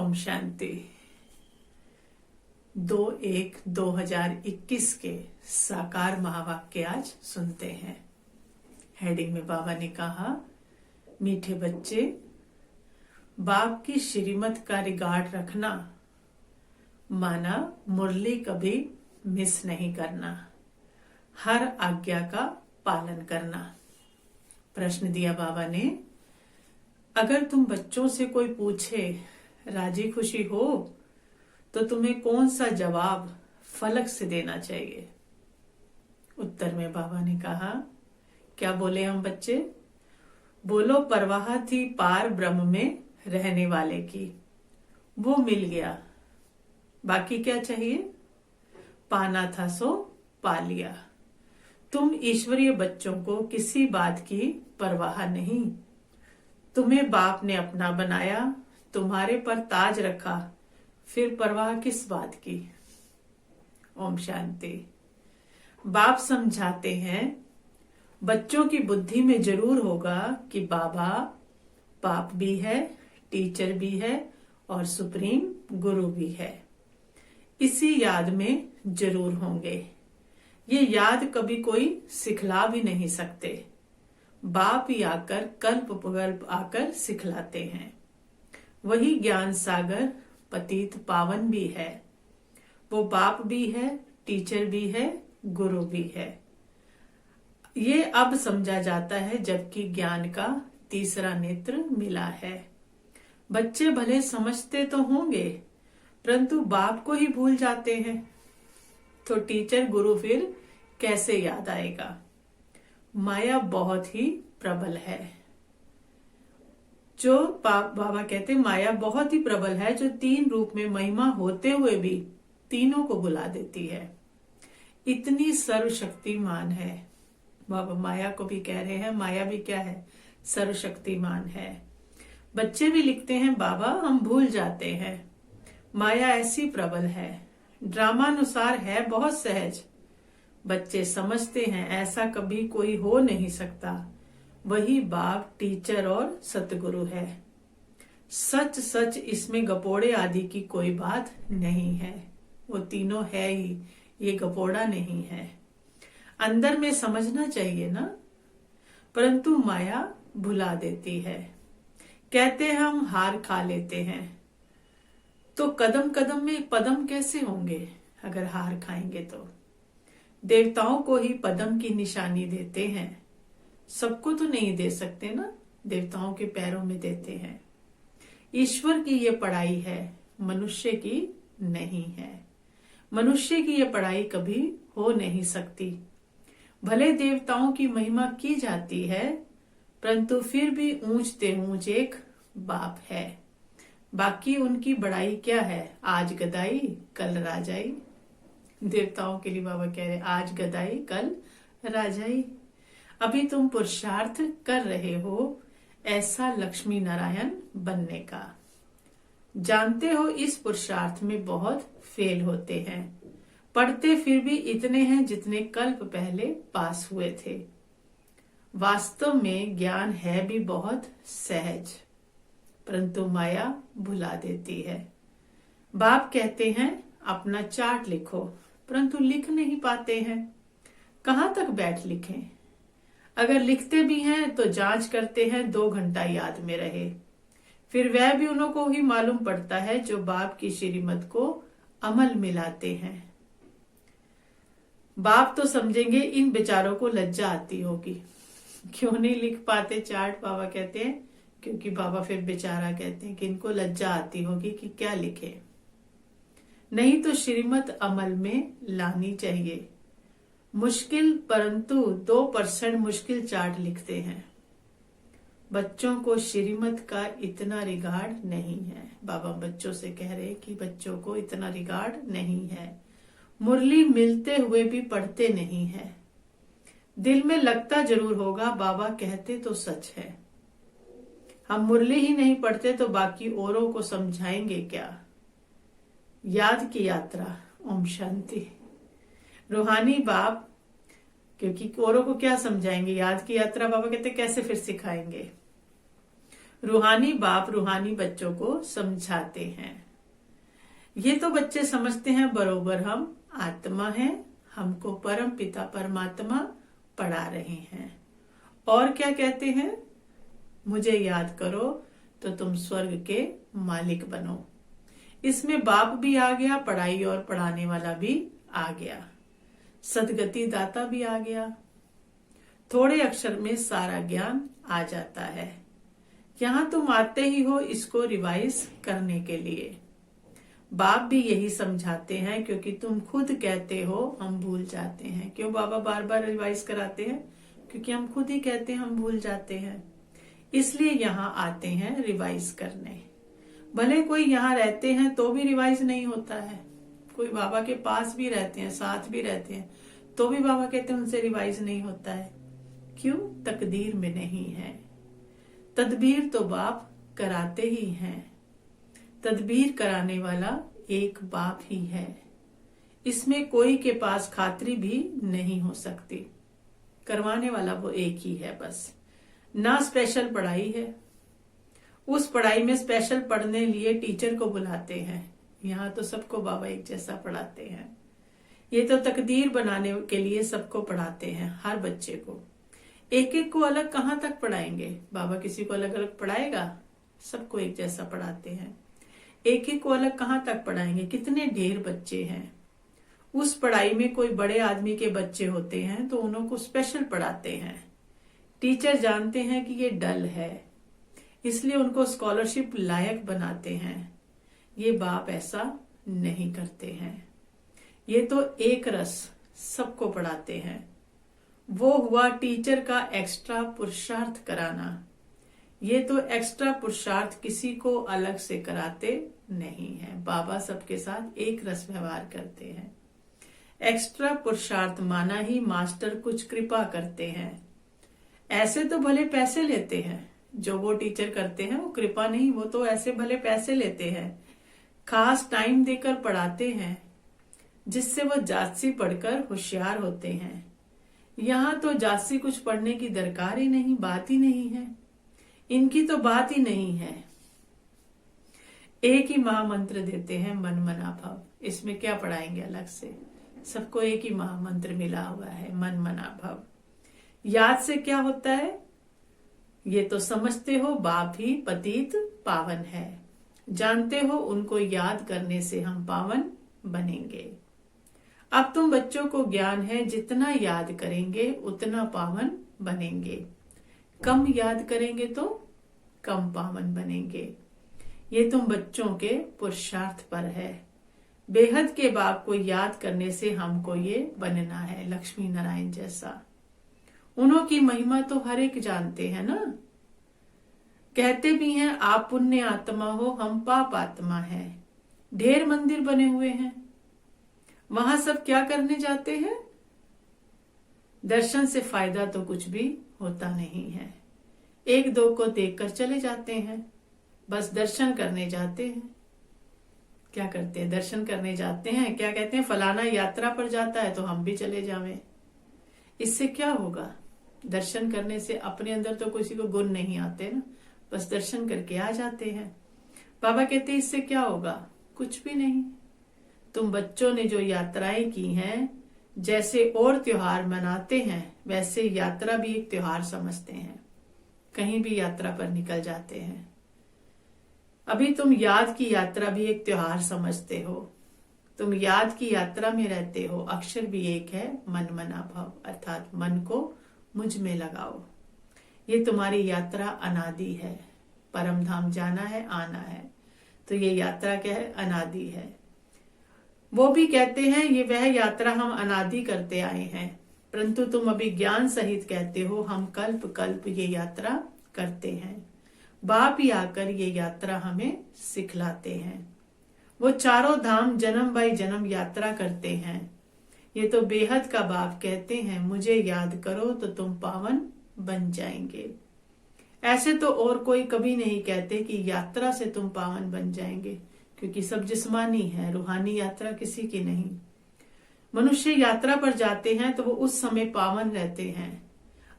ओम शांति। 2/1/2021 के साकार महावाक्य आज सुनते हैं। हेडिंग में बाबा ने कहा, मीठे बच्चे, बाप की श्रीमत का रिगार्ड रखना, माना मुरली कभी मिस नहीं करना, हर आज्ञा का पालन करना। प्रश्न दिया बाबा ने, अगर तुम बच्चों से कोई पूछे राजी खुशी हो तो तुम्हें कौन सा जवाब फलक से देना चाहिए? उत्तर में बाबा ने कहा, क्या बोले हम बच्चे? बोलो, परवाह थी पार ब्रह्म में रहने वाले की, वो मिल गया, बाकी क्या चाहिए? पाना था सो पा लिया। तुम ईश्वरीय बच्चों को किसी बात की परवाह नहीं। तुम्हें बाप ने अपना बनाया, तुम्हारे पर ताज रखा, फिर परवाह किस बात की? ओम शांति। बाप समझाते हैं, बच्चों की बुद्धि में जरूर होगा कि बाबा बाप भी है, टीचर भी है और सुप्रीम गुरु भी है। इसी याद में जरूर होंगे। ये याद कभी कोई सिखला भी नहीं सकते। बाप ही आकर कल्प कल्प आकर सिखलाते हैं। वही ज्ञान सागर पतित पावन भी है। वो बाप भी है, टीचर भी है, गुरु भी है। ये अब समझा जाता है जबकि ज्ञान का तीसरा नेत्र मिला है। बच्चे भले समझते तो होंगे, परंतु बाप को ही भूल जाते हैं, तो टीचर गुरु फिर कैसे याद आएगा? माया बहुत ही प्रबल है। जो बाबा कहते, माया बहुत ही प्रबल है, जो तीन रूप में महिमा होते हुए भी तीनों को बुला देती है। इतनी सर्वशक्तिमान है। बाबा माया को भी कह रहे हैं, माया भी क्या है? सर्वशक्तिमान है। बच्चे भी लिखते हैं, बाबा हम भूल जाते हैं, माया ऐसी प्रबल है, ड्रामानुसार है बहुत सहज। बच्चे समझते हैं ऐसा कभी कोई हो नहीं सकता। वही बाप, टीचर और सतगुरु है। सच सच इसमें गपोड़े आदि की कोई बात नहीं है। वो तीनों है ही, ये गपोड़ा नहीं है। अंदर में समझना चाहिए ना, परंतु माया भुला देती है। कहते हैं हम हार खा लेते हैं, तो कदम कदम में पदम कैसे होंगे अगर हार खाएंगे तो? देवताओं को ही पदम की निशानी देते हैं, सबको तो नहीं दे सकते ना, देवताओं के पैरों में देते हैं। ईश्वर की ये पढ़ाई है, मनुष्य की नहीं है। मनुष्य की ये पढ़ाई कभी हो नहीं सकती। भले देवताओं की महिमा की जाती है, परंतु फिर भी ऊंचते ऊंच एक बाप है। बाकी उनकी बड़ाई क्या है? आज गदाई कल राजाई। देवताओं के लिए बाबा कह रहे, आज गदाई कल राजाई। अभी तुम पुरुषार्थ कर रहे हो ऐसा लक्ष्मी नारायण बनने का। जानते हो इस पुरुषार्थ में बहुत फेल होते हैं। पढ़ते फिर भी इतने हैं जितने कल्प पहले पास हुए थे। वास्तव में ज्ञान है भी बहुत सहज, परंतु माया भुला देती है। बाप कहते हैं अपना चार्ट लिखो, परंतु लिख नहीं पाते हैं। कहाँ तक बैठ लिखें? अगर लिखते भी हैं तो जांच करते हैं 2 घंटा याद में रहे। फिर वह भी उन्हों को ही मालूम पड़ता है जो बाप की श्रीमत को अमल में लाते हैं। बाप तो समझेंगे इन बेचारों को लज्जा आती होगी, क्यों नहीं लिख पाते चार्ट? बाबा कहते हैं क्योंकि बाबा फिर बेचारा कहते हैं कि इनको लज्जा आती होगी कि क्या लिखे। नहीं तो श्रीमत अमल में लानी चाहिए। मुश्किल, परंतु 2% मुश्किल चार्ट लिखते हैं। बच्चों को श्रीमत का इतना रिगार्ड नहीं है। बाबा बच्चों से कह रहे कि बच्चों को इतना रिगार्ड नहीं है। मुरली मिलते हुए भी पढ़ते नहीं है। दिल में लगता जरूर होगा, बाबा कहते तो सच है। हम मुरली ही नहीं पढ़ते तो बाकी औरों को समझाएंगे क्या? याद की यात्रा। ओम शांति। रूहानी बाप क्योंकि औरों को क्या समझाएंगे? याद की यात्रा बाबा कहते कैसे फिर सिखाएंगे? रूहानी बाप रूहानी बच्चों को समझाते हैं। ये तो बच्चे समझते हैं बरोबर हम आत्मा हैं, हमको परम पिता परमात्मा पढ़ा रहे हैं। और क्या कहते हैं, मुझे याद करो तो तुम स्वर्ग के मालिक बनो। इसमें बाप भी आ गया, पढ़ाई और पढ़ाने वाला भी आ गया, सदगति दाता भी आ गया। थोड़े अक्षर में सारा ज्ञान आ जाता है। यहां तुम आते ही हो इसको रिवाइज करने के लिए। बाप भी यही समझाते हैं, क्योंकि तुम खुद कहते हो हम भूल जाते हैं। क्यों बाबा बार बार रिवाइज कराते हैं? क्योंकि हम खुद ही कहते हैं हम भूल जाते हैं, इसलिए यहाँ आते हैं रिवाइज करने। भले कोई यहाँ रहते हैं तो भी रिवाइज नहीं होता है, कोई बाबा के पास भी रहते हैं, साथ भी रहते हैं, तो भी बाबा कहते हैं उनसे रिवाइज नहीं होता है। क्यों? तकदीर में नहीं है। तदबीर तो बाप कराते ही हैं। तदबीर कराने वाला एक बाप ही है, इसमें कोई के पास खातरी भी नहीं हो सकती। करवाने वाला वो एक ही है बस। ना स्पेशल पढ़ाई है, उस पढ़ाई में स्पेशल पढ़ने लिए टीचर को बुलाते हैं। यहाँ तो सबको बाबा एक जैसा पढ़ाते हैं। ये तो तकदीर बनाने के लिए सबको पढ़ाते हैं, हर बच्चे को। एक एक को अलग कहाँ तक पढ़ाएंगे? बाबा किसी को अलग अलग पढ़ाएगा? सबको एक जैसा पढ़ाते हैं। एक एक को अलग कहाँ तक पढ़ाएंगे? कितने ढेर बच्चे हैं। उस पढ़ाई में कोई बड़े आदमी के बच्चे होते हैं तो उनको स्पेशल पढ़ाते हैं। टीचर जानते हैं कि ये डल है, इसलिए उनको स्कॉलरशिप लायक बनाते हैं। ये बाप ऐसा नहीं करते हैं। ये तो एक रस सबको पढ़ाते हैं। वो हुआ टीचर का एक्स्ट्रा पुरुषार्थ कराना। ये तो एक्स्ट्रा पुरुषार्थ किसी को अलग से कराते नहीं है। बाबा सबके साथ एक रस व्यवहार करते हैं। एक्स्ट्रा पुरुषार्थ माना ही मास्टर कुछ कृपा करते हैं। ऐसे तो भले पैसे लेते हैं, जो वो टीचर करते हैं वो कृपा नहीं, वो तो ऐसे भले पैसे लेते हैं। खास टाइम देकर पढ़ाते हैं, जिससे वो जातसी पढ़कर होशियार होते हैं। यहाँ तो जातसी कुछ पढ़ने की दरकार ही नहीं, बात ही नहीं है। इनकी तो बात ही नहीं है। एक ही महामंत्र देते हैं, मन मना भव। इसमें क्या पढ़ाएंगे अलग से? सबको एक ही महामंत्र मिला हुआ है, मन मना भव। याद से क्या होता है? ये तो समझते हो बाप ही पतित पावन है। जानते हो उनको याद करने से हम पावन बनेंगे। अब तुम बच्चों को ज्ञान है, जितना याद करेंगे उतना पावन बनेंगे। कम याद करेंगे तो कम पावन बनेंगे। ये तुम बच्चों के पुरुषार्थ पर है। बेहद के बाप को याद करने से हमको ये बनना है लक्ष्मी नारायण जैसा। उन्हों की महिमा तो हर एक जानते हैं ना। कहते भी हैं आप पुण्य आत्मा हो, हम पाप आत्मा है। ढेर मंदिर बने हुए हैं, वहां सब क्या करने जाते हैं? दर्शन से फायदा तो कुछ भी होता नहीं है। एक दो को देखकर चले जाते हैं, बस दर्शन करने जाते हैं। क्या करते हैं? दर्शन करने जाते हैं। क्या कहते हैं? फलाना यात्रा पर जाता है तो हम भी चले जावें। इससे क्या होगा? दर्शन करने से अपने अंदर तो किसी को गुण नहीं आते ना, बस दर्शन करके आ जाते हैं। बाबा कहते हैं इससे क्या होगा? कुछ भी नहीं। तुम बच्चों ने जो यात्राएं की हैं, जैसे और त्योहार मनाते हैं वैसे यात्रा भी एक त्योहार समझते हैं। कहीं भी यात्रा पर निकल जाते हैं। अभी तुम याद की यात्रा भी एक त्योहार समझते हो। तुम याद की यात्रा में रहते हो। अक्षर भी एक है, मन मना भव, अर्थात मन को मुझ में लगाओ। ये तुम्हारी यात्रा अनादि है। परम धाम जाना है, आना है, तो ये यात्रा क्या है? अनादि है। वो भी कहते हैं ये वह यात्रा हम अनादि करते आए हैं, परंतु तुम अभी ज्ञान सहित कहते हो हम कल्प कल्प ये यात्रा करते हैं। बाप ही आकर ये यात्रा हमें सिखलाते हैं। वो चारों धाम जन्म बाई जन्म यात्रा करते हैं। ये तो बेहद का बाप कहते हैं मुझे याद करो तो तुम पावन बन जाएंगे। ऐसे तो और कोई कभी नहीं कहते कि यात्रा से तुम पावन बन जाएंगे, क्योंकि सब जिस्मानी है, रूहानी यात्रा किसी की नहीं। मनुष्य यात्रा पर जाते हैं तो वो उस समय पावन रहते हैं।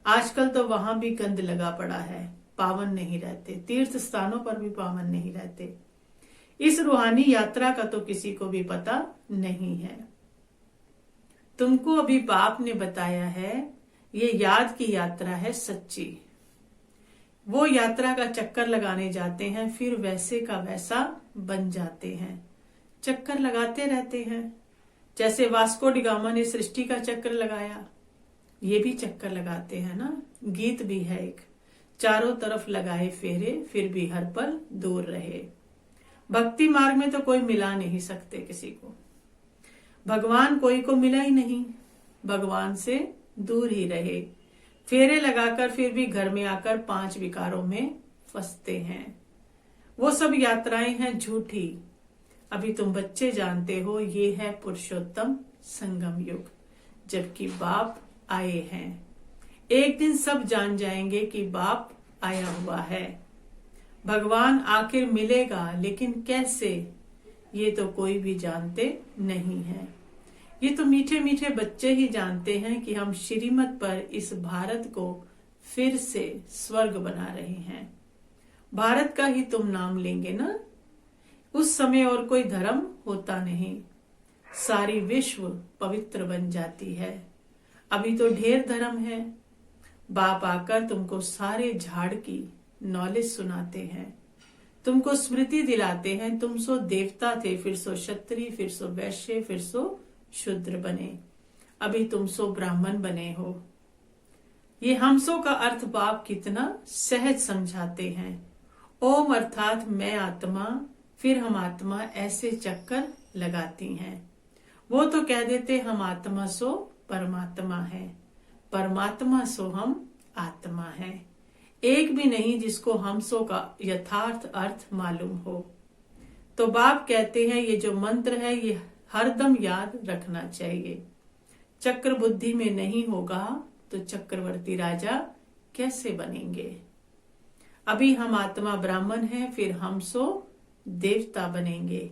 आजकल तो वहां भी गंद लगा पड़ा है, पावन नहीं रहते, तीर्थ स्थानों पर भी पावन नहीं रहते। इस रूहानी यात्रा का तो किसी को भी पता नहीं है। तुमको अभी बाप ने बताया है, ये याद की यात्रा है सच्ची। वो यात्रा का चक्कर लगाने जाते हैं, फिर वैसे का वैसा बन जाते हैं। चक्कर लगाते रहते हैं, जैसे वास्को डी गामा ने सृष्टि का चक्कर लगाया, ये भी चक्कर लगाते हैं ना। गीत भी है एक, चारों तरफ लगाए फेरे, फिर भी हर पल दूर रहे। भक्ति मार्ग में तो कोई मिला नहीं सकते किसी को, भगवान कोई को मिला ही नहीं, भगवान से दूर ही रहे। फेरे लगाकर फिर भी घर में आकर 5 विकारों में फंसते हैं। वो सब यात्राएं हैं झूठी। अभी तुम बच्चे जानते हो ये है पुरुषोत्तम संगम युग, जबकि बाप आए हैं। एक दिन सब जान जाएंगे कि बाप आया हुआ है। भगवान आखिर मिलेगा, लेकिन कैसे, ये तो कोई भी जानते नहीं है। ये तो मीठे मीठे बच्चे ही जानते हैं कि हम श्रीमत पर इस भारत को फिर से स्वर्ग बना रहे हैं। भारत का ही तुम नाम लेंगे ना, उस समय और कोई धर्म होता नहीं, सारी विश्व पवित्र बन जाती है। अभी तो ढेर धर्म है। बाप आकर तुमको सारे झाड़ की नॉलेज सुनाते हैं, तुमको स्मृति दिलाते हैं। तुम सो देवता थे, फिर सो क्षत्रिय, फिर सो वैश्य, फिर सो शूद्र बने, अभी तुम सो ब्राह्मण बने हो। ये हमसो का अर्थ बाप कितना सहज समझाते हैं। ओम अर्थात मैं आत्मा, फिर हम आत्मा, ऐसे चक्कर लगाती हैं। वो तो कह देते हम आत्मा सो परमात्मा है, परमात्मा सो हम आत्मा है। एक भी नहीं जिसको हमसो का यथार्थ अर्थ मालूम हो। तो बाप कहते हैं ये जो मंत्र है ये हरदम याद रखना चाहिए। चक्र बुद्धि में नहीं होगा तो चक्रवर्ती राजा कैसे बनेंगे। अभी हम आत्मा ब्राह्मण हैं, फिर हम सो देवता बनेंगे।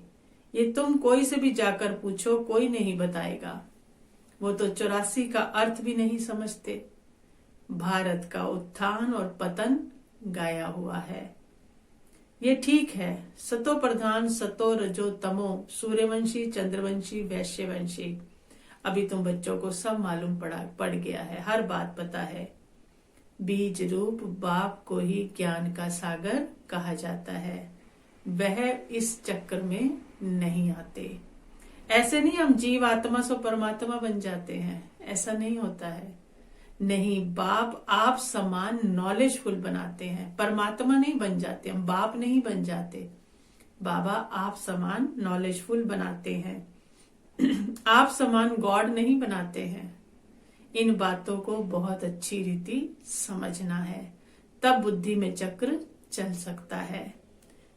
ये तुम कोई से भी जाकर पूछो, कोई नहीं बताएगा। वो तो 84 का अर्थ भी नहीं समझते। भारत का उत्थान और पतन गाया हुआ है। ये ठीक है, सतो प्रधान, सतो रजो तमो, सूर्यवंशी, चंद्रवंशी, वैश्यवंशी। अभी तुम बच्चों को सब मालूम पड़ गया है, हर बात पता है। बीज रूप बाप को ही ज्ञान का सागर कहा जाता है। वह इस चक्कर में नहीं आते। ऐसे नहीं हम जीव आत्मा सो परमात्मा बन जाते हैं, ऐसा नहीं होता है। नहीं, बाप आप समान नॉलेजफुल बनाते हैं। परमात्मा नहीं बन जाते हम, बाप नहीं बन जाते। बाबा आप समान नॉलेजफुल बनाते हैं। आप समान गॉड नहीं बनाते हैं। इन बातों को बहुत अच्छी रीति समझना है, तब बुद्धि में चक्र चल सकता है,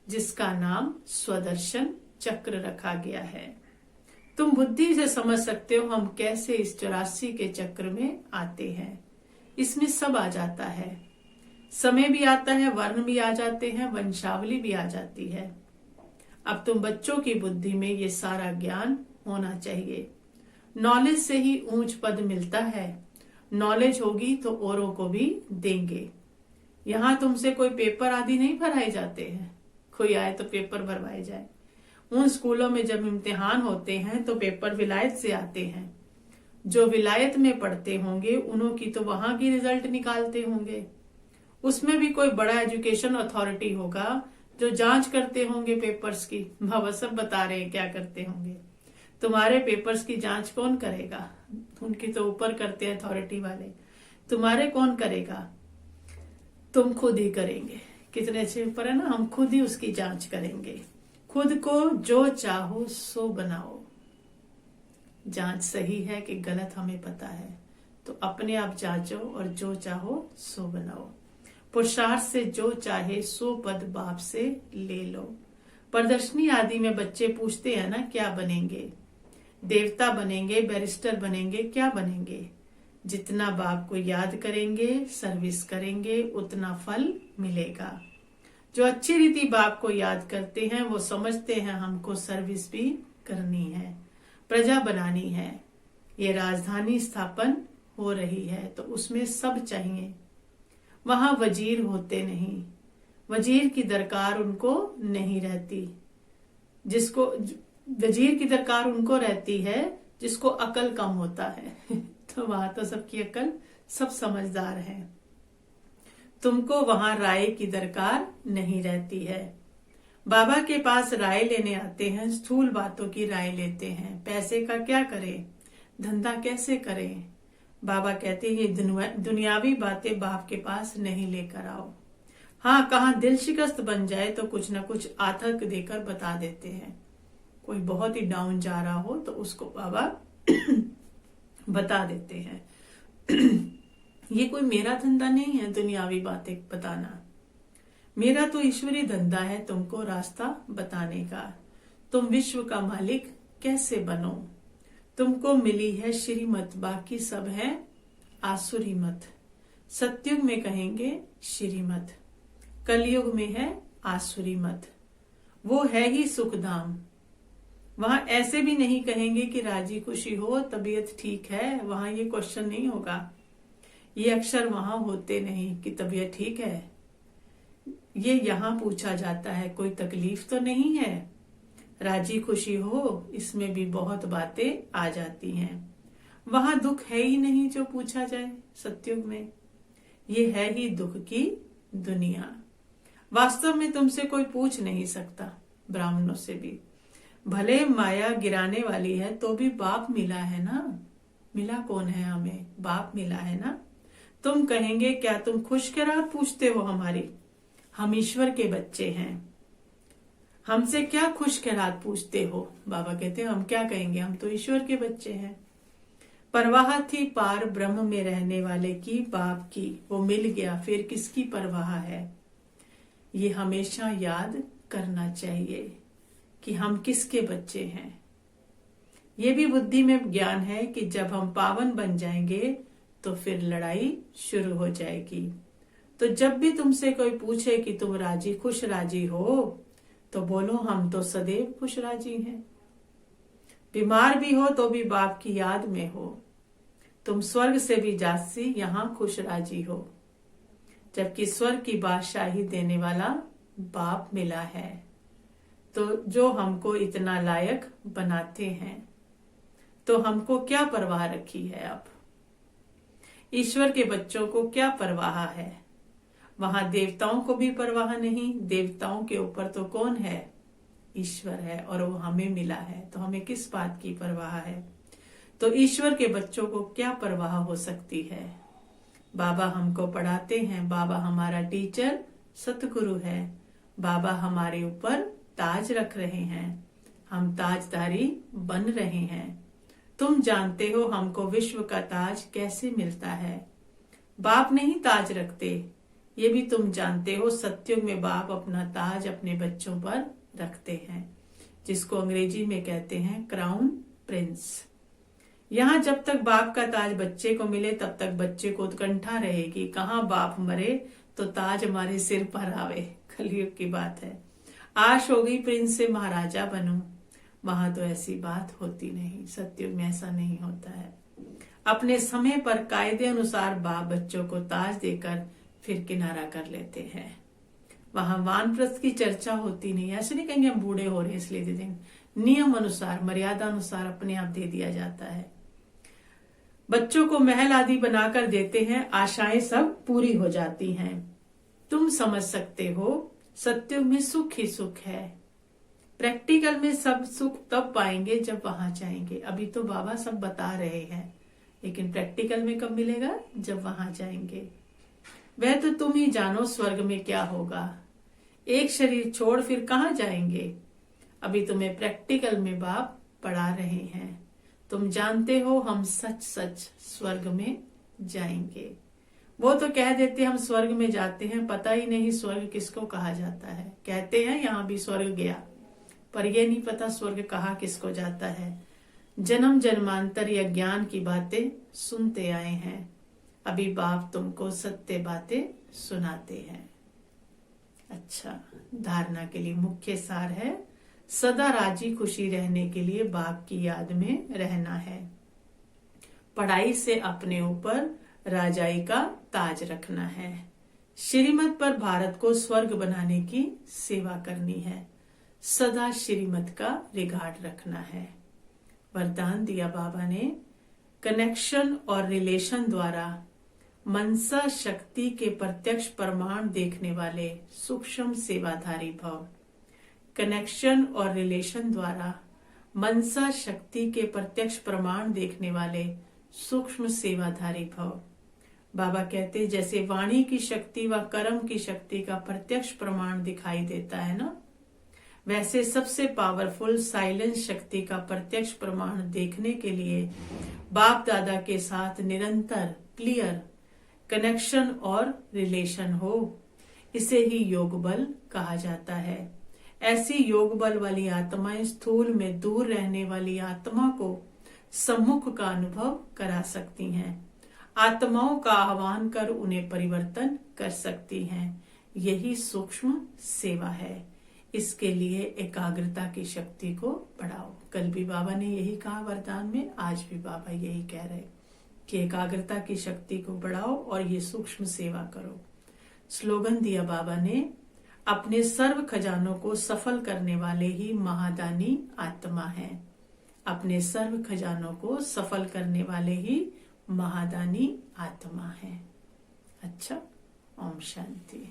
जिसका नाम स्वदर्शन चक्र रखा गया है। तुम बुद्धि से समझ सकते हो हम कैसे इस 84 के चक्र में आते हैं। इसमें सब आ जाता है, समय भी आता है, वर्ण भी आ जाते हैं, वंशावली भी आ जाती है। अब तुम बच्चों की बुद्धि में ये सारा ज्ञान होना चाहिए। नॉलेज से ही ऊंच पद मिलता है। नॉलेज होगी तो औरों को भी देंगे। यहाँ तुमसे कोई पेपर आदि नहीं भराए जाते हैं, कोई आए तो पेपर भरवाए जाए। उन स्कूलों में जब इम्तिहान होते हैं तो पेपर विलायत से आते हैं। जो विलायत में पढ़ते होंगे उन्हों की तो वहां की रिजल्ट निकालते होंगे। उसमें भी कोई बड़ा एजुकेशन अथॉरिटी होगा जो जांच करते होंगे पेपर्स की। बाबा सब बता रहे हैं क्या करते होंगे। तुम्हारे पेपर्स की जांच कौन करेगा? उनकी तो ऊपर करते हैं अथॉरिटी वाले, तुम्हारे कौन करेगा? तुम खुद ही करेंगे। कितने अच्छे पेपर है ना, हम खुद ही उसकी जांच करेंगे। खुद को जो चाहो सो बनाओ। जांच सही है कि गलत हमें पता है, तो अपने आप जांचो और जो चाहो सो बनाओ। पुरुषार्थ से जो चाहे सो पद बाप से ले लो। प्रदर्शनी आदि में बच्चे पूछते हैं ना क्या बनेंगे? देवता बनेंगे, बैरिस्टर बनेंगे, क्या बनेंगे? जितना बाप को याद करेंगे, सर्विस करेंगे, उतना फल मिलेगा। जो अच्छी रीति बाप को याद करते हैं वो समझते हैं हमको सर्विस भी करनी है, प्रजा बनानी है। ये राजधानी स्थापन हो रही है तो उसमें सब चाहिए। वहां वजीर होते नहीं, वजीर की दरकार उनको नहीं रहती। जिसको वजीर की दरकार उनको रहती है जिसको अकल कम होता है तो वहां तो सबकी अकल, सब समझदार हैं। तुमको वहां राय की दरकार नहीं रहती है। बाबा के पास राय लेने आते हैं, स्थूल बातों की राय लेते हैं। पैसे का क्या करें, धंधा कैसे करें। बाबा कहते हैं ये दुनियावी बातें बाप के पास नहीं लेकर आओ। हाँ, कहाँ दिल शिकस्त बन जाए तो कुछ ना कुछ आथक देकर बता देते हैं। कोई बहुत ही डाउन जा रहा हो तो उसको बाबा बता देते हैं ये कोई मेरा धंधा नहीं है दुनियावी बातें बताना, मेरा तो ईश्वरी धंधा है तुमको रास्ता बताने का। तुम विश्व का मालिक कैसे बनो। तुमको मिली है श्रीमत, बाकी सब है आसुरी मत। सतयुग में कहेंगे श्रीमत, कलयुग में है आसुरी मत। वो है ही सुखधाम। वहां ऐसे भी नहीं कहेंगे कि राजी खुशी हो, तबीयत ठीक है, वहां ये क्वेश्चन नहीं होगा। ये अक्षर वहां होते नहीं कि तबीयत ठीक है। ये यहाँ पूछा जाता है कोई तकलीफ तो नहीं है, राजी खुशी हो, इसमें भी बहुत बातें आ जाती हैं। वहां दुख है ही नहीं जो पूछा जाए सतयुग में। ये है ही दुख की दुनिया। वास्तव में तुमसे कोई पूछ नहीं सकता, ब्राह्मणों से भी। भले माया गिराने वाली है तो भी बाप मिला है ना। मिला कौन है हमें, बाप मिला है ना। तुम कहेंगे क्या तुम खुशखरात पूछते हो हमारी, हम ईश्वर के बच्चे हैं, हमसे क्या खुशखरात पूछते हो। बाबा कहते हैं हम क्या कहेंगे, हम तो ईश्वर के बच्चे हैं। परवाह थी पार ब्रह्म में रहने वाले की, बाप की वो मिल गया फिर किसकी परवाह है। ये हमेशा याद करना चाहिए कि हम किसके बच्चे हैं। ये भी बुद्धि में ज्ञान है कि जब हम पावन बन जाएंगे तो फिर लड़ाई शुरू हो जाएगी। तो जब भी तुमसे कोई पूछे कि तुम राजी खुश राजी हो तो बोलो हम तो सदैव खुश राजी हैं। बीमार भी हो तो भी बाप की याद में हो। तुम स्वर्ग से भी जासी यहाँ खुश राजी हो, जबकि स्वर्ग की बादशाही देने वाला बाप मिला है। तो जो हमको इतना लायक बनाते हैं तो हमको क्या परवाह रखी है। अब ईश्वर के बच्चों को क्या परवाह है। वहां देवताओं को भी परवाह नहीं, देवताओं के ऊपर तो कौन है, ईश्वर है, और वो हमें मिला है तो हमें किस बात की परवाह है। तो ईश्वर के बच्चों को क्या परवाह हो सकती है। बाबा हमको पढ़ाते हैं, बाबा हमारा टीचर सतगुरु है, बाबा हमारे ऊपर ताज रख रहे हैं, हम ताजदारी बन रहे हैं। तुम जानते हो हमको विश्व का ताज कैसे मिलता है। बाप नहीं ताज रखते, ये भी तुम जानते हो। सतयुग में बाप अपना ताज अपने बच्चों पर रखते हैं, जिसको अंग्रेजी में कहते हैं क्राउन प्रिंस। यहाँ जब तक बाप का ताज बच्चे को मिले तब तक बच्चे को उत्कंठा रहेगी, कहाँ बाप मरे तो ताज हमारे सिर पर आवे। कलयुग की बात है। आश हो गई प्रिंस से महाराजा बनूं, वहां तो ऐसी बात होती नहीं। सतयुग में ऐसा नहीं होता है। अपने समय पर कायदे अनुसार बाप बच्चों को ताज देकर फिर किनारा कर लेते हैं। वहां वानप्रस्थ की चर्चा होती नहीं। ऐसे नहीं कहेंगे हम बूढ़े हो रहे हैं इसलिए दे देंगे। नियम अनुसार मर्यादा अनुसार अपने आप दे दिया जाता है। बच्चों को महल आदि बनाकर देते हैं, आशाएं सब पूरी हो जाती हैं। तुम समझ सकते हो सतयुग में सुख ही सुख है। प्रैक्टिकल में सब सुख तब पाएंगे जब वहां जाएंगे। अभी तो बाबा सब बता रहे हैं, लेकिन प्रैक्टिकल में कब मिलेगा, जब वहां जाएंगे। वह तो तुम ही जानो स्वर्ग में क्या होगा। एक शरीर छोड़ फिर कहाँ जाएंगे। अभी तुम्हें प्रैक्टिकल में बाप पढ़ा रहे हैं। तुम जानते हो हम सच सच स्वर्ग में जाएंगे। वो तो कह देते हम स्वर्ग में जाते हैं, पता ही नहीं स्वर्ग किसको कहा जाता है। कहते हैं यहाँ भी स्वर्ग गया, पर ये नहीं पता स्वर्ग कहा किसको जाता है। जन्म जन्मांतर या ज्ञान की बातें सुनते आए हैं, अभी बाप तुमको सत्य बातें सुनाते हैं। अच्छा, धारणा के लिए मुख्य सार है सदा राजी खुशी रहने के लिए बाप की याद में रहना है। पढ़ाई से अपने ऊपर राजाई का ताज रखना है। श्रीमत पर भारत को स्वर्ग बनाने की सेवा करनी है, सदा श्रीमत का रिगार्ड रखना है। वरदान दिया बाबा ने, कनेक्शन और रिलेशन द्वारा मनसा शक्ति के प्रत्यक्ष प्रमाण देखने वाले सूक्ष्म सेवाधारी भव। कनेक्शन और रिलेशन द्वारा मनसा शक्ति के प्रत्यक्ष प्रमाण देखने वाले सूक्ष्म सेवाधारी भव। बाबा कहते जैसे वाणी की शक्ति व कर्म की शक्ति का प्रत्यक्ष प्रमाण दिखाई देता है ना, वैसे सबसे पावरफुल साइलेंस शक्ति का प्रत्यक्ष प्रमाण देखने के लिए बाप दादा के साथ निरंतर क्लियर कनेक्शन और रिलेशन हो। इसे ही योग बल कहा जाता है। ऐसी योग बल वाली आत्माएं स्थूल में दूर रहने वाली आत्मा को सम्मुख का अनुभव करा सकती हैं, आत्माओं का आह्वान कर उन्हें परिवर्तन कर सकती हैं। यही सूक्ष्म सेवा है। इसके लिए एकाग्रता की शक्ति को बढ़ाओ। कल भी बाबा ने यही कहा वरदान में, आज भी बाबा यही कह रहे कि एकाग्रता की शक्ति को बढ़ाओ और ये सूक्ष्म सेवा करो। स्लोगन दिया बाबा ने, अपने सर्व खजानों को सफल करने वाले ही महादानी आत्मा हैं। अपने सर्व खजानों को सफल करने वाले ही महादानी आत्मा हैं। अच्छा, ओम शांति।